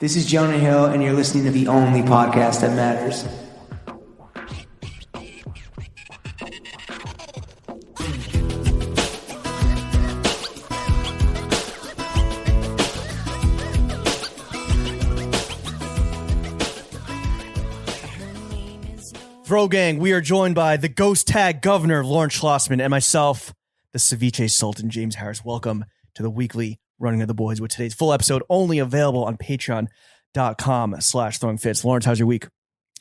This is Jonah Hill, and you're listening to the only podcast that matters. Throw Gang, we are joined by the Ghost Tag Governor, Lawrence Schlossman, and myself, the Ceviche Sultan, James Harris. Welcome to the weekly Running of the Boys, with today's full episode only available on patreon.com/throwingfits. Lawrence, how's your week?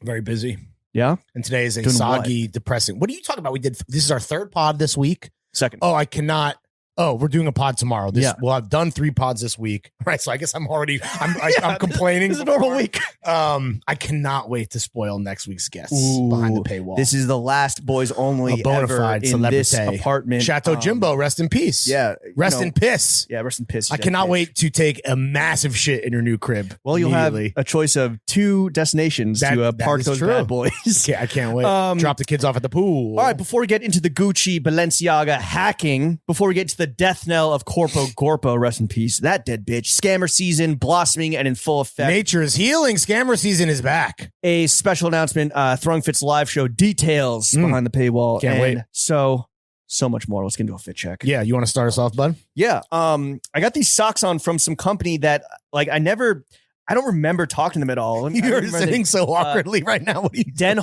Very busy. Yeah? And today is a Doing soggy, depressing. What are you talking about? This is our third pod this week. Second. Oh, I cannot. Oh, we're doing a pod tomorrow. Yeah. Well, I've done 3 pods this week. Right. So I guess I'm complaining. This is a normal week. I cannot wait to spoil next week's guests behind the paywall. This is the last boys only A bona ever fide in this celebrity. apartment. Chateau Jimbo, rest in peace. Yeah. Rest in piss. Yeah, rest in piss. I cannot wait to take a massive shit in your new crib. Well, you'll have a choice of 2 destinations to park those bad boys. I can't wait. Drop the kids off at the pool. All right, before we get into the Gucci, Balenciaga hacking, before we get to the death knell of Corpo Gorpo, rest in peace, that dead bitch, scammer season blossoming and in full effect. Nature is healing. Scammer season is back. A special announcement, Throwing Fits live show details behind the paywall. Can't wait. So much more. Let's get into a fit check. Yeah, you want to start us off, bud? Yeah. I got these socks on from some company that I don't remember talking to them at all. You're sitting so awkwardly right now. What are you doing?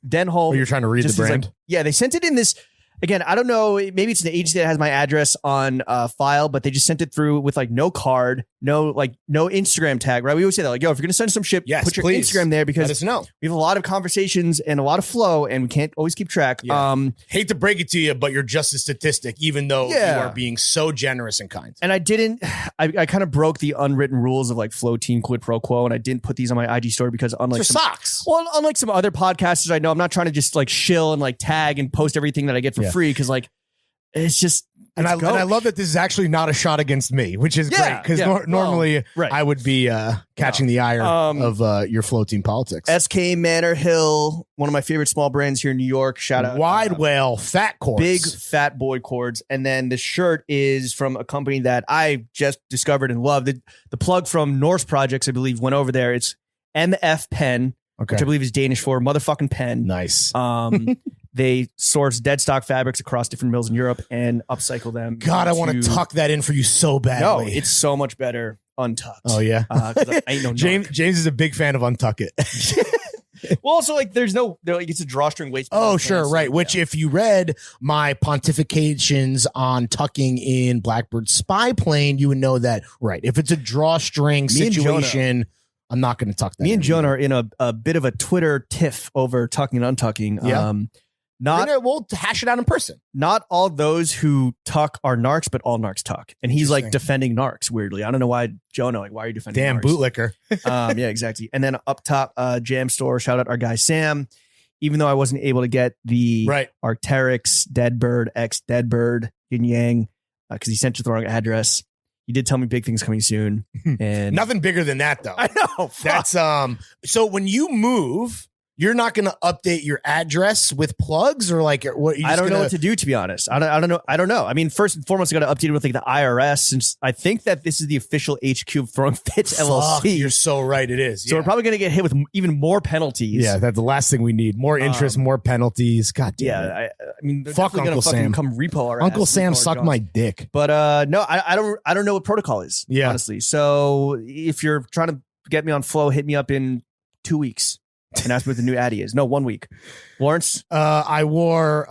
Denholm. Oh, you're trying to read the brand? They sent it in this. Again, I don't know. Maybe it's an agency that has my address on file, but they just sent it through with no card, no Instagram tag, right? We always say that, if you're going to send some shit, put your Instagram there, because let us know. We have a lot of conversations and a lot of flow, and we can't always keep track. Yeah. Hate to break it to you, but you're just a statistic, even though you are being so generous and kind. And I kind of broke the unwritten rules of flow team quid pro quo, and I didn't put these on my IG story because unlike socks. Well, unlike some other podcasters I know, I'm not trying to just shill and tag and post everything that I get for free, because it's just. And I love that this is actually not a shot against me, which is great, because normally I would be catching the ire of your flow team politics. SK Manor Hill, one of my favorite small brands here in New York. Shout out. Wide Whale Fat Cords. Big fat boy cords. And then the shirt is from a company that I just discovered and loved. The plug from Norse Projects, I believe, went over there. It's MF Pen, which I believe is Danish for motherfucking pen. Nice. They source dead stock fabrics across different mills in Europe and upcycle them. God, I want to tuck that in for you so badly. No, it's so much better untucked. Oh, yeah? I ain't no James is a big fan of Untuck It. Well, also, there's no, it's a drawstring waistband. Oh, sure, right. Which, if you read my pontifications on tucking in Blackbird's spy plane, you would know that, right, if it's a drawstring situation, I'm not going to tuck that in. Me and Jonah are in a bit of a Twitter tiff over tucking and untucking. Yeah. We'll hash it out in person. Not all those who tuck are narcs, but all narcs tuck. And he's defending narcs, weirdly. I don't know why, Jonah, why are you defending Damn narcs? bootlicker. Yeah, exactly. And then up top, Jam Store, shout out our guy Sam. Even though I wasn't able to get the Arcteryx Deadbird X Deadbird Yin Yang, because he sent you the wrong address. You did tell me big things coming soon. And nothing bigger than that, though. I know. Fuck. That's so when you move, you're not going to update your address with plugs, or what? I don't know what to do, to be honest. I don't know. I mean, first and foremost, I got to update it with the IRS, since I think that this is the official HQ of Throwing Fits LLC. You're so right. It is. So we're probably going to get hit with even more penalties. Yeah, that's the last thing we need. More interest, more penalties. God damn it. I mean, they're fuck Uncle Sam. Come repo our Uncle ass. Sam sucked my dick. But no, I don't know what protocol is. Yeah. Honestly. So if you're trying to get me on flow, hit me up in 2 weeks. And ask me what the new Addy is. No, 1 week. Lawrence? I wore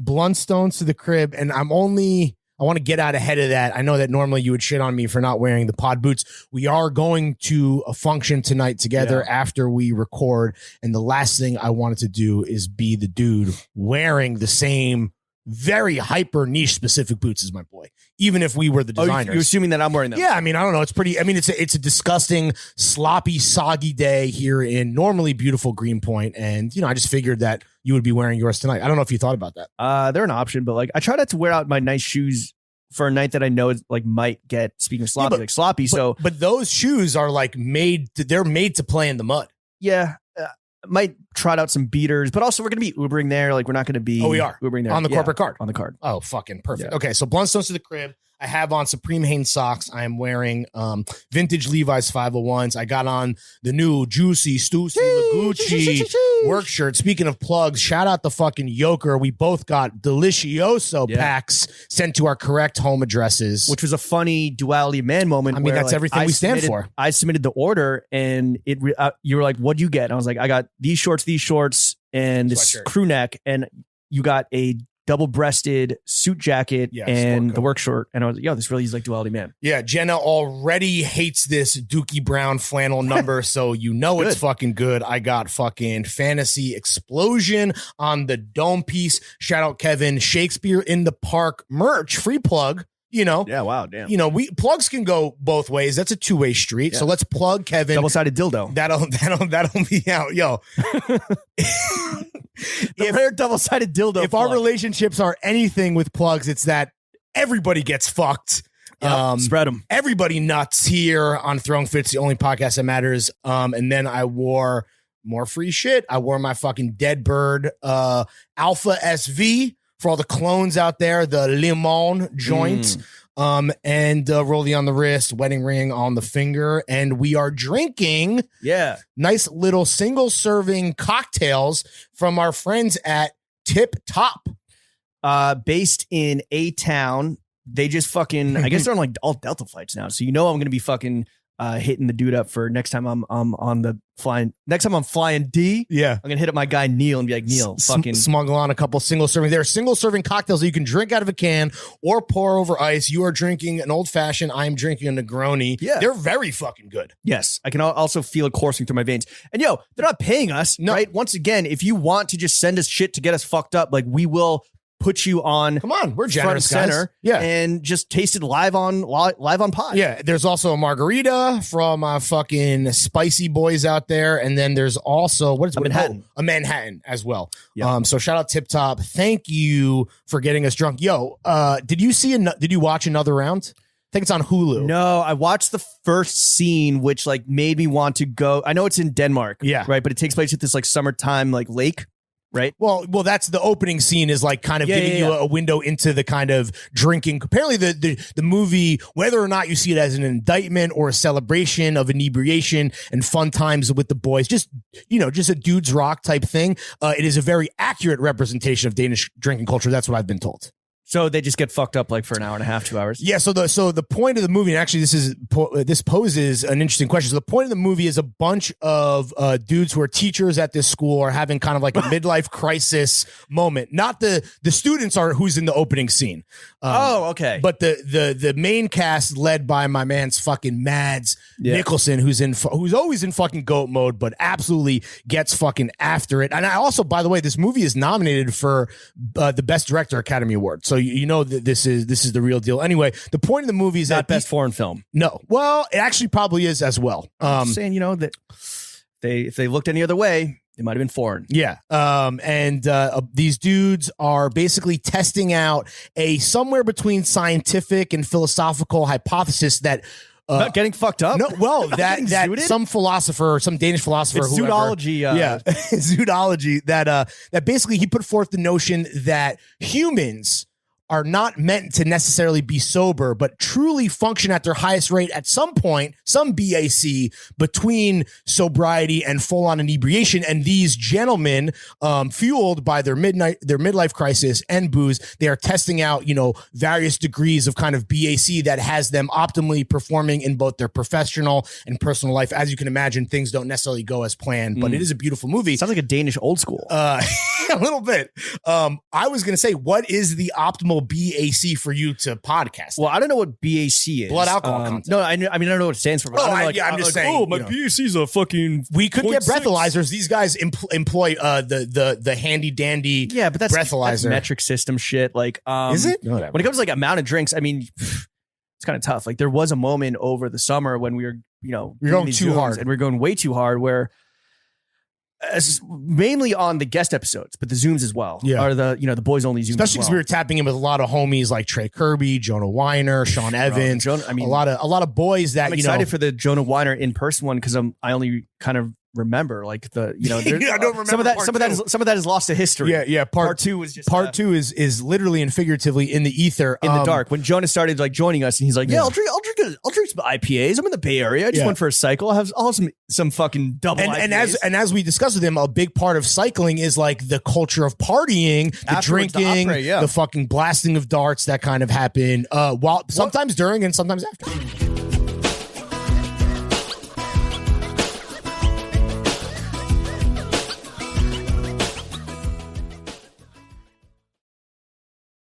Bluntstones to the crib, and I want to get out ahead of that. I know that normally you would shit on me for not wearing the pod boots. We are going to a function tonight together after we record, and the last thing I wanted to do is be the dude wearing the same very hyper niche specific boots as my boy, even if we were the designers. You're assuming that I'm wearing them? Yeah, I mean, I don't know. It's pretty. I mean, it's a disgusting, sloppy, soggy day here in normally beautiful Greenpoint, and I just figured that you would be wearing yours tonight. I don't know if you thought about that. They're an option, but I try not to wear out my nice shoes for a night that I know is might get, speaking of sloppy, sloppy. But those shoes are made to play in the mud. Yeah. Might trot out some beaters, but also we're going to be Ubering there. We're not going to be. Oh, we are Ubering there on the corporate card. On the card. Oh, fucking perfect. Yeah. Okay, so Bluntstones to the crib. I have on Supreme Hanes socks. I am wearing vintage Levi's 501s. I got on the new Juicy Stussy Lagucci work shirt. Speaking of plugs, shout out the fucking Yoker. We both got Delicioso packs sent to our correct home addresses. Which was a funny duality man moment. I mean, that's everything we stand for. I submitted the order and you were like, what'd you get? And I was like, I got these shorts, and this crew neck. And you got a double-breasted suit jacket and the work shirt. And I was like, yo, this really is like duality man. Yeah, Jenna already hates this Dookie Brown flannel number, so you know it's fucking good. I got fucking Fantasy Explosion on the dome piece. Shout out Kevin. Shakespeare in the Park merch, free plug. You know, yeah, wow, damn. You know, plugs can go both ways. That's a two-way street. Yeah. So let's plug Kevin. Double-sided dildo. That'll be out, yo. The rare double-sided dildo. If our relationships are anything with plugs, it's that everybody gets fucked. Yep, spread them. Everybody nuts here on Throwing Fits, the only podcast that matters. And then I wore more free shit. I wore my fucking Dead Bird Alpha SV. For all the clones out there, the Limon joint, and Rollie on the wrist, wedding ring on the finger. And we are drinking nice little single serving cocktails from our friends at Tip Top. Based in A-Town. They just fucking, I guess they're on like all Delta flights now. So you know I'm going to be fucking hitting the dude up for next time I'm on the flying. Next time I'm flying D, I'm gonna hit up my guy Neil and be like, Neil, fucking smuggle on a couple single serving. There are single serving cocktails that you can drink out of a can or pour over ice. You are drinking an old fashioned. I am drinking a Negroni. Yeah, they're very fucking good. Yes, I can also feel it coursing through my veins. And yo, they're not paying us, right? Once again, if you want to just send us shit to get us fucked up, like we will put you on. Come on, we're generous, center, and just taste it live on pod. Yeah, there's also a margarita from fucking Spicy Boys out there, and then there's also a Manhattan as well. Yeah. So shout out Tip Top. Thank you for getting us drunk. Yo, did you watch Another Round? I think it's on Hulu. No, I watched the first scene, which like made me want to go. I know it's in Denmark, right, but it takes place at this like summertime like lake. Right. Well, that's the opening scene is like kind of giving you a window into the kind of drinking. Apparently the movie, whether or not you see it as an indictment or a celebration of inebriation and fun times with the boys, just a dude's rock type thing. It is a very accurate representation of Danish drinking culture. That's what I've been told. So they just get fucked up like for an hour and a half, 2 hours. Yeah. So the point of the movie, and actually this poses an interesting question. So the point of the movie is a bunch of dudes who are teachers at this school are having kind of like a midlife crisis moment. Not the students are who's in the opening scene. Okay. But the main cast led by my man's fucking Mads Nicholson, who's always in fucking goat mode, but absolutely gets fucking after it. And I also, by the way, this movie is nominated for the Best Director Academy Award. So you know that this is the real deal. Anyway, the point of the movie is not best foreign film. No, well, it actually probably is as well. I'm saying that if they looked any other way, it might have been foreign. Yeah. And these dudes are basically testing out a somewhere between scientific and philosophical hypothesis that. Not getting fucked up? No, well, that some philosopher, some Danish philosopher, it's zoology. Zoology. That basically he put forth the notion that humans are not meant to necessarily be sober, but truly function at their highest rate at some point, some BAC between sobriety and full-on inebriation. And these gentlemen, fueled by their midlife crisis and booze, they are testing out, various degrees of kind of BAC that has them optimally performing in both their professional and personal life. As you can imagine, things don't necessarily go as planned, but it is a beautiful movie. Sounds like a Danish old school. A little bit. I was going to say, what is the optimal BAC for you to podcast? Well, I don't know what BAC is. Blood alcohol content. No, I don't know what it stands for. But I'm just saying. Oh, my BAC is a fucking. We could get breathalyzers. These guys employ the handy dandy. Yeah, but that's breathalyzer metric system shit. Like, is it? When it comes to like amount of drinks, I mean, it's kind of tough. Like there was a moment over the summer when we were, we're going too hard, and we're going way too hard. Where mainly on the guest episodes, but the Zooms as well. Yeah. Are the boys only Zooms, especially because we were tapping in with a lot of homies like Trey Kirby, Jonah Weiner, Sean Evans. A lot of boys that I'm excited for the Jonah Weiner in person one because I only kind of remember. Like I don't remember some of that is lost to history. Yeah. Part two was just part two is literally and figuratively in the ether, in the dark. When Jonas started like joining us, and he's like, I'll drink some IPAs. I'm in the Bay Area. I just went for a cycle. I'll have some fucking double IPAs. And as we discussed with him, a big part of cycling is like the culture of partying, the drinking, the fucking blasting of darts that kind of happen while sometimes during and sometimes after.